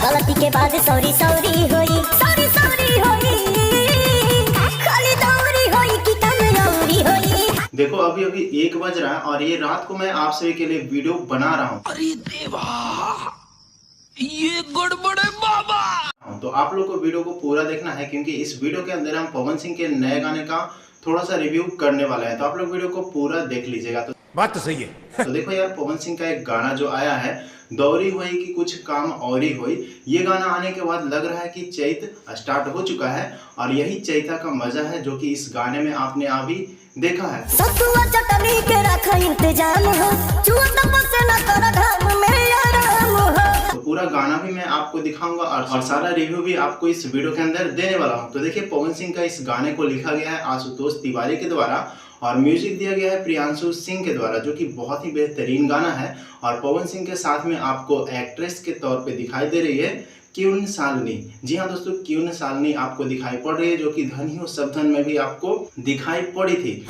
गलती के बाद सॉरी सॉरी होई, सॉरी सॉरी होई, खाली दौरी होई कि कमजोरी होई। देखो अभी अभी 1 बज रहा है और ये रात को मैं आप सभी के लिए वीडियो बना रहा हूँ। अरे देवा, ये गड़बड़ है बाबा। तो आप लोग को वीडियो को पूरा देखना है क्योंकि इस वीडियो के अंदर हम पवन सिंह के नए गाने का थोड़ा सा रिव्यू करने वाले हैं। तो आप लोग वीडियो को पूरा देख लीजिएगा। तो बात तो सही है। तो देखो यार, पवन सिंह का एक गाना जो आया है, दौरी हुई कि कुछ काम और ही हुई, ये गाना आने के बाद लग रहा है कि चैत स्टार्ट हो चुका है और यही चैता का मजा है जो कि इस गाने में आपने अभी देखा है। सतुआ चटनी के रखा इंतजाम हो, चुआ तपस न कर धाम में आराम हो। तो पूरा गाना भी मैं आपको दिखाऊंगा और सारा रिव्यू भी आपको इस वीडियो के अंदर देने वाला हूँ। तो देखिए, पवन सिंह का इस गाने को लिखा गया है आशुतोष तिवारी के द्वारा और म्यूजिक दिया गया है प्रियांशु सिंह के द्वारा, जो कि बहुत ही बेहतरीन गाना है। और पवन सिंह के साथ में आपको एक्ट्रेस के तौर पे दिखाई दे रही है क्यून सालनी। जी हाँ दोस्तों, क्यून सालनी आपको दिखाई पड़ रही है, जो कि धनी हो सब धन में भी आपको दिखाई पड़ी थी।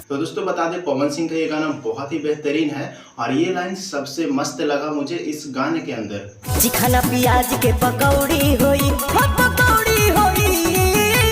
तो दोस्तों बता दें, पवन सिंह का ये गाना बहुत ही बेहतरीन है और ये लाइन सबसे मस्त लगा मुझे इस गाने के अंदर। चिकना प्याज के पकौड़ी होई, पकौड़ी होई।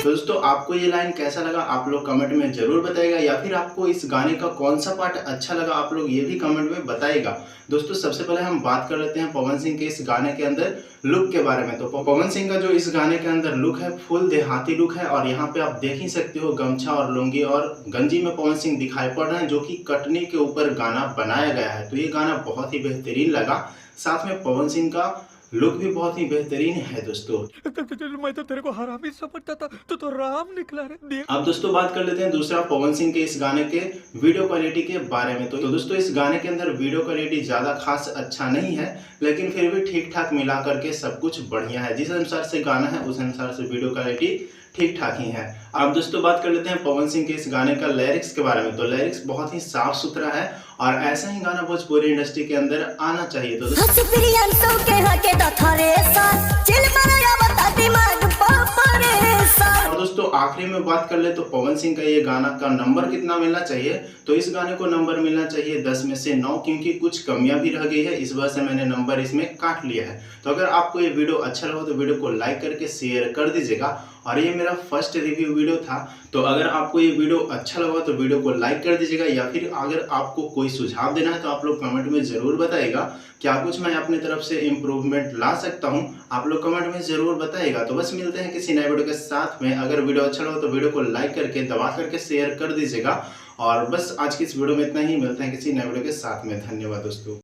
तो दोस्तों आपको ये लाइन कैसा लगा आप लोग कमेंट में जरूर बताइएगा, या फिर आपको इस गाने का कौन सा पार्ट अच्छा लगा आप लोग ये भी कमेंट में बताइएगा। दोस्तों सबसे पहले हम बात कर लेते हैं पवन सिंह के इस गाने के अंदर लुक के बारे में। तो पवन सिंह का जो इस गाने के अंदर लुक है, फुल देहाती लुक है और यहाँ पे आप देख ही सकते हो गमछा और लुंगी और गंजी में पवन सिंह दिखाई पड़ रहे हैं, जो कि कटनी के ऊपर गाना बनाया गया है। तो ये गाना बहुत ही बेहतरीन लगा, साथ में पवन सिंह का लुक भी बहुत ही बेहतरीन है दोस्तों। मैं तो तेरे को हरामी समझता था, तो राम निकला रे। अब दोस्तों बात कर लेते हैं दूसरा पवन सिंह के इस गाने के वीडियो क्वालिटी के बारे में। तो दोस्तों इस गाने के अंदर वीडियो क्वालिटी ज्यादा खास अच्छा नहीं है, लेकिन फिर भी ठीक ठाक मिला करके सब कुछ बढ़िया है। जिस अनुसार से गाना है उस अनुसार से वीडियो क्वालिटी ठीक ठाक ही है। अब दोस्तों बात कर लेते हैं पवन सिंह के इस गाने का लिरिक्स के बारे में। तो लिरिक्स बहुत ही साफ सुथरा है और ऐसा ही गाना भोजपुरी इंडस्ट्री के अंदर आना चाहिए। तो दोस्तों आखिरी में बात कर ले तो पवन सिंह का ये गाना का नंबर कितना मिलना चाहिए। तो इस गाने को नंबर मिलना चाहिए 10 में से 9, क्योंकि कुछ कमियां भी रह गई है, इस वजह से मैंने नंबर इसमें काट लिया है। तो अगर आपको ये वीडियो अच्छा लगा तो वीडियो को लाइक करके शेयर कर दीजिएगा। और ये मेरा फर्स्ट रिव्यू वीडियो था, तो अगर आपको ये वीडियो अच्छा लगा तो वीडियो को लाइक कर दीजिएगा, या फिर अगर आपको कोई सुझाव देना है तो आप लोग कमेंट में जरूर बताइएगा। क्या कुछ मैं अपनी तरफ से इम्प्रूवमेंट ला सकता हूँ, आप लोग कमेंट में जरूर बताइएगा। तो बस मिलते हैं किसी नए वीडियो के साथ में। अगर वीडियो अच्छा लगा तो वीडियो को लाइक करके दबा करके शेयर कर दीजिएगा। और बस आज की इस वीडियो में इतना ही, मिलते हैं किसी नए वीडियो के साथ में। धन्यवाद दोस्तों।